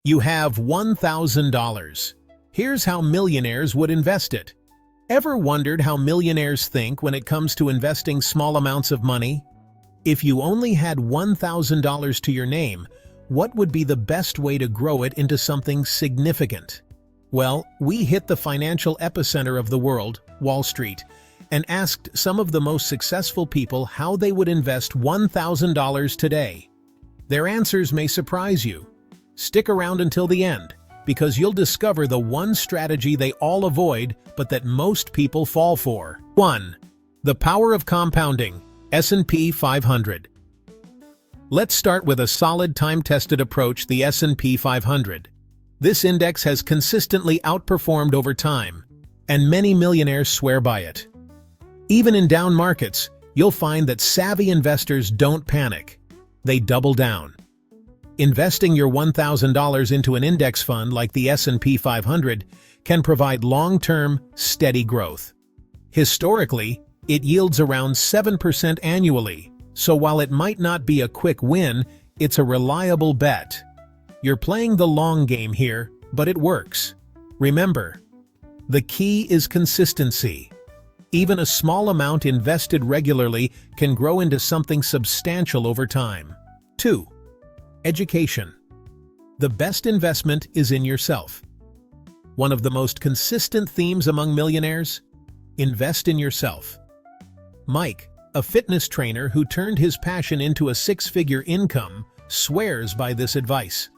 You have $1,000. Here's how millionaires would invest it. Ever wondered how millionaires think when it comes to investing small amounts of money? If you only had $1,000 to your name, what would be the best way to grow it into something significant? Well, we hit the financial epicenter of the world, Wall Street, and asked some of the most successful people how they would invest $1,000 today. Their answers may surprise you. Stick around until the end, because you'll discover the one strategy they all avoid but that most people fall for. 1. The power of compounding, S&P 500. Let's start with a solid time-tested approach, the S&P 500. This index has consistently outperformed over time, and many millionaires swear by it. Even in down markets, you'll find that savvy investors don't panic. They double down. Investing your $1,000 into an index fund like the S&P 500 can provide long-term, steady growth. Historically, it yields around 7% annually, so while it might not be a quick win, it's a reliable bet. You're playing the long game here, but it works. Remember, the key is consistency. Even a small amount invested regularly can grow into something substantial over time. 2. Education. The best investment is in yourself. One of the most consistent themes among millionaires? Invest in yourself. Mike, a fitness trainer who turned his passion into a six-figure income, swears by this advice.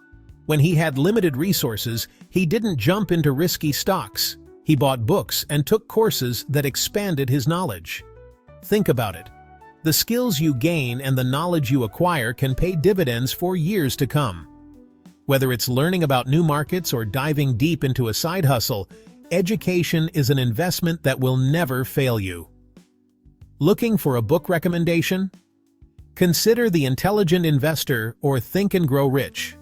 When he had limited resources, he didn't jump into risky stocks. He bought books and took courses that expanded his knowledge. Think about it. The skills you gain and the knowledge you acquire can pay dividends for years to come. Whether it's learning about new markets or diving deep into a side hustle, education is an investment that will never fail you. Looking for a book recommendation? Consider The Intelligent Investor or Think and Grow Rich.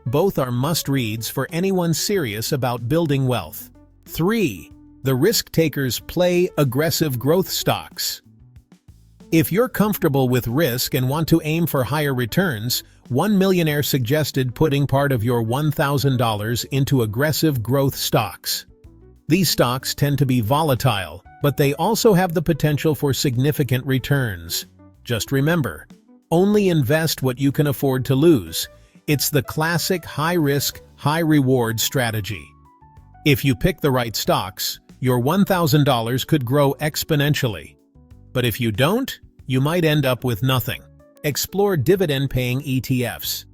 Both are must-reads for anyone serious about building wealth. 3. The Risk Takers Play Aggressive Growth Stocks. If you're comfortable with risk and want to aim for higher returns, one millionaire suggested putting part of your $1,000 into aggressive growth stocks. These stocks tend to be volatile, but they also have the potential for significant returns. Just remember, only invest what you can afford to lose. It's the classic high-risk, high-reward strategy. If you pick the right stocks, your $1,000 could grow exponentially. But if you don't, you might end up with nothing. Explore dividend-paying ETFs.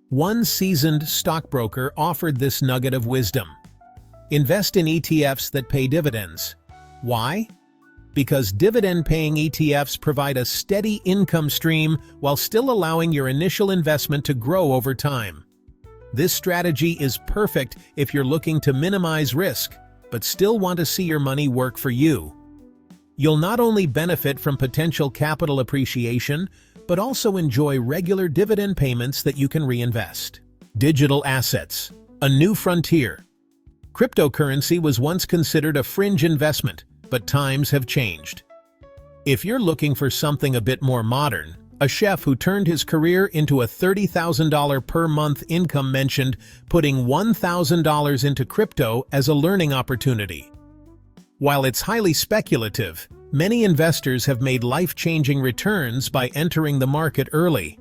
One seasoned stockbroker offered this nugget of wisdom. Invest in ETFs that pay dividends. Why? Because dividend-paying ETFs provide a steady income stream while still allowing your initial investment to grow over time. This strategy is perfect if you're looking to minimize risk, but still want to see your money work for you. You'll not only benefit from potential capital appreciation, but also enjoy regular dividend payments that you can reinvest. Digital assets, a new frontier. Cryptocurrency was once considered a fringe investment, but times have changed. If you're looking for something a bit more modern, a chef who turned his career into a $30,000 per month income mentioned putting $1,000 into crypto as a learning opportunity. While it's highly speculative, many investors have made life-changing returns by entering the market early.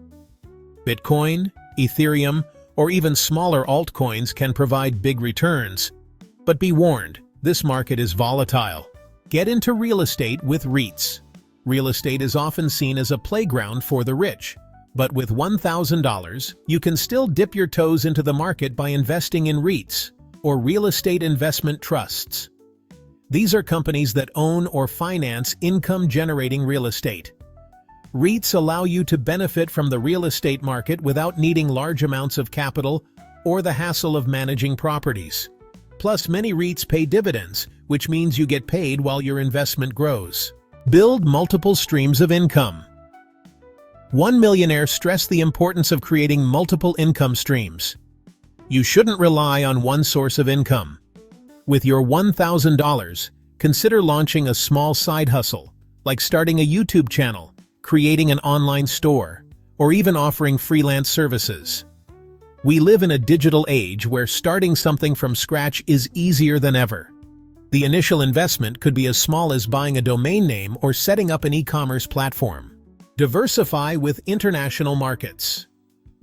Bitcoin, Ethereum, or even smaller altcoins can provide big returns. But be warned, this market is volatile. Get into real estate with REITs. Real estate is often seen as a playground for the rich. But with $1,000, you can still dip your toes into the market by investing in REITs, or real estate investment trusts. These are companies that own or finance income-generating real estate. REITs allow you to benefit from the real estate market without needing large amounts of capital or the hassle of managing properties. Plus, many REITs pay dividends, which means you get paid while your investment grows. Build multiple streams of income. One millionaire stressed the importance of creating multiple income streams. You shouldn't rely on one source of income. With your $1,000, consider launching a small side hustle, like starting a YouTube channel, creating an online store, or even offering freelance services. We live in a digital age where starting something from scratch is easier than ever. The initial investment could be as small as buying a domain name or setting up an e-commerce platform. Diversify with international markets.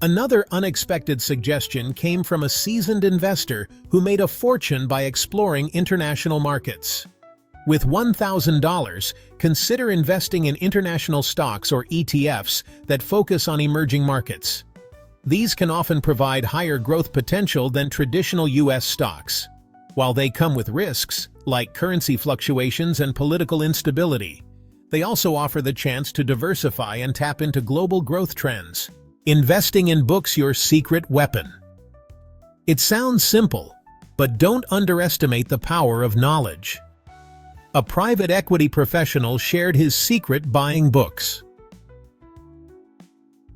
Another unexpected suggestion came from a seasoned investor who made a fortune by exploring international markets. With $1,000, consider investing in international stocks or ETFs that focus on emerging markets. These can often provide higher growth potential than traditional U.S. stocks. While they come with risks, like currency fluctuations and political instability, they also offer the chance to diversify and tap into global growth trends. Investing in books, your secret weapon. It sounds simple, but don't underestimate the power of knowledge. A private equity professional shared his secret buying books.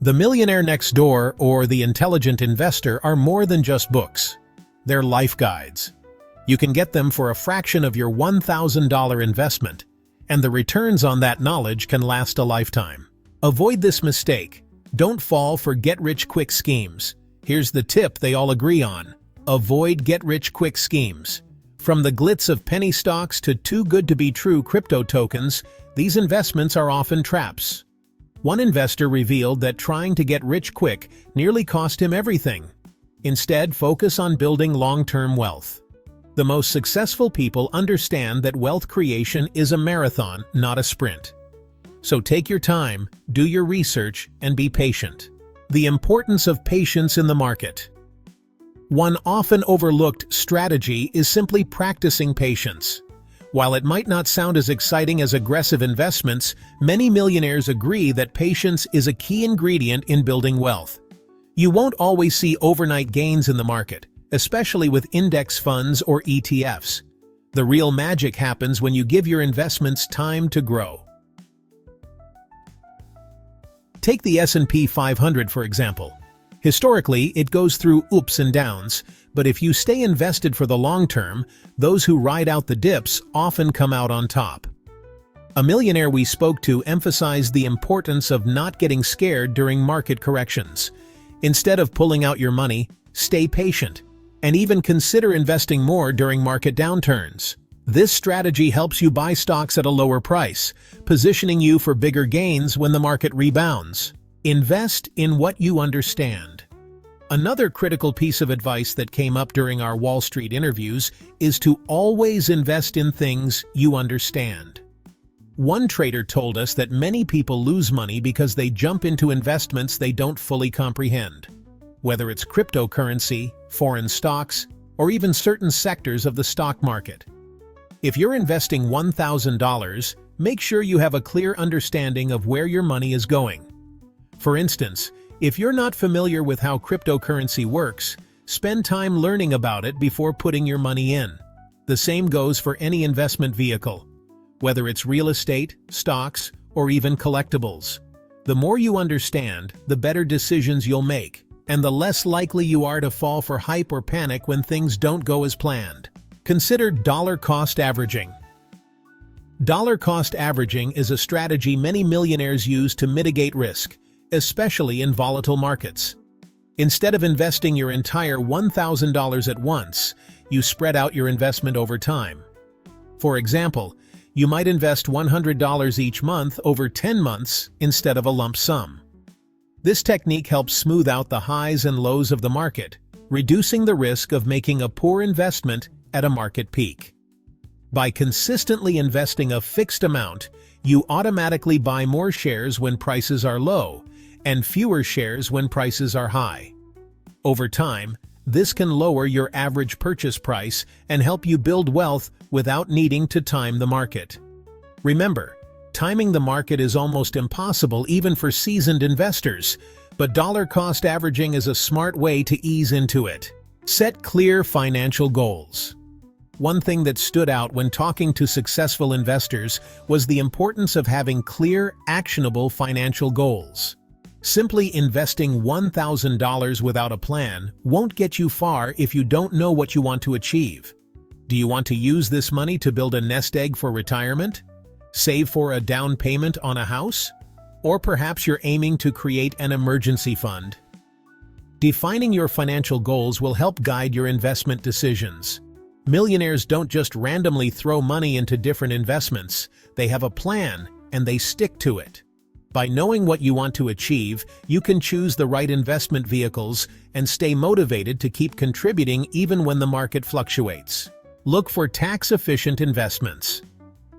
The Millionaire Next Door or The Intelligent Investor are more than just books. They're life guides. You can get them for a fraction of your $1,000 investment, and the returns on that knowledge can last a lifetime. Avoid this mistake. Don't fall for get-rich-quick schemes. Here's the tip they all agree on. Avoid get-rich-quick schemes. From the glitz of penny stocks to too-good-to-be-true crypto tokens, these investments are often traps. One investor revealed that trying to get rich quick nearly cost him everything. Instead, focus on building long-term wealth. The most successful people understand that wealth creation is a marathon, not a sprint. So take your time, do your research, and be patient. The importance of patience in the market. One often overlooked strategy is simply practicing patience. While it might not sound as exciting as aggressive investments, many millionaires agree that patience is a key ingredient in building wealth. You won't always see overnight gains in the market, especially with index funds or ETFs. The real magic happens when you give your investments time to grow. Take the S&P 500 for example. Historically, it goes through ups and downs, but if you stay invested for the long term, those who ride out the dips often come out on top. A millionaire we spoke to emphasized the importance of not getting scared during market corrections. Instead of pulling out your money, stay patient, and even consider investing more during market downturns. This strategy helps you buy stocks at a lower price, positioning you for bigger gains when the market rebounds. Invest in what you understand. Another critical piece of advice that came up during our Wall Street interviews is to always invest in things you understand. One trader told us that many people lose money because they jump into investments they don't fully comprehend. Whether it's cryptocurrency, foreign stocks, or even certain sectors of the stock market. If you're investing $1,000, make sure you have a clear understanding of where your money is going. For instance, if you're not familiar with how cryptocurrency works, spend time learning about it before putting your money in. The same goes for any investment vehicle, whether it's real estate, stocks, or even collectibles. The more you understand, the better decisions you'll make, and the less likely you are to fall for hype or panic when things don't go as planned. Consider dollar-cost averaging. Dollar-cost averaging is a strategy many millionaires use to mitigate risk, especially in volatile markets. Instead of investing your entire $1,000 at once, you spread out your investment over time. For example, you might invest $100 each month over 10 months instead of a lump sum. This technique helps smooth out the highs and lows of the market, reducing the risk of making a poor investment at a market peak. By consistently investing a fixed amount, you automatically buy more shares when prices are low and fewer shares when prices are high. Over time, this can lower your average purchase price and help you build wealth without needing to time the market. Remember, timing the market is almost impossible even for seasoned investors, but dollar-cost averaging is a smart way to ease into it. Set clear financial goals. One thing that stood out when talking to successful investors was the importance of having clear, actionable financial goals. Simply investing $1,000 without a plan won't get you far if you don't know what you want to achieve. Do you want to use this money to build a nest egg for retirement? Save for a down payment on a house? Or perhaps you're aiming to create an emergency fund? Defining your financial goals will help guide your investment decisions. Millionaires don't just randomly throw money into different investments. They have a plan, and they stick to it. By knowing what you want to achieve, you can choose the right investment vehicles and stay motivated to keep contributing even when the market fluctuates. Look for tax-efficient investments.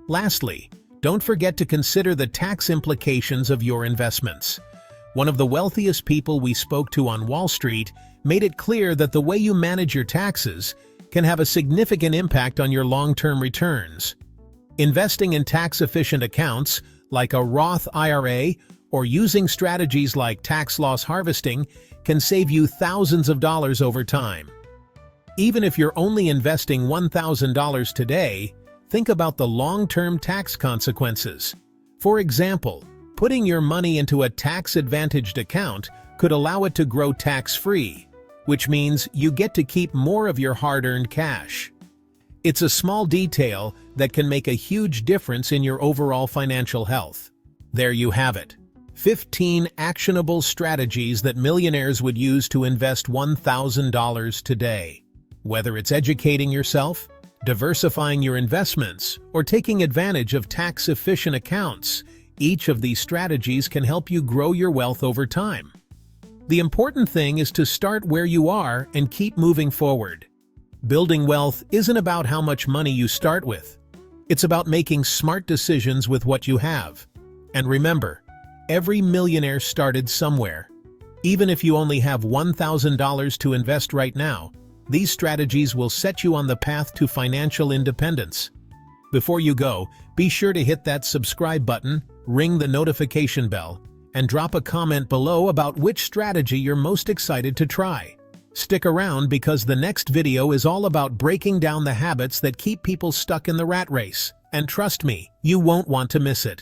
Lastly, don't forget to consider the tax implications of your investments. One of the wealthiest people we spoke to on Wall Street made it clear that the way you manage your taxes can have a significant impact on your long-term returns. Investing in tax-efficient accounts, like a Roth IRA, or using strategies like tax loss harvesting, can save you thousands of dollars over time. Even if you're only investing $1,000 today, think about the long-term tax consequences. For example, putting your money into a tax-advantaged account could allow it to grow tax-free, which means you get to keep more of your hard-earned cash. It's a small detail that can make a huge difference in your overall financial health. There you have it. 15 actionable strategies that millionaires would use to invest $1,000 today. Whether it's educating yourself, diversifying your investments, or taking advantage of tax-efficient accounts, each of these strategies can help you grow your wealth over time. The important thing is to start where you are and keep moving forward. Building wealth isn't about how much money you start with. It's about making smart decisions with what you have. And remember, every millionaire started somewhere. Even if you only have $1,000 to invest right now, these strategies will set you on the path to financial independence. Before you go, be sure to hit that subscribe button, ring the notification bell, and drop a comment below about which strategy you're most excited to try. Stick around because the next video is all about breaking down the habits that keep people stuck in the rat race. And trust me, you won't want to miss it.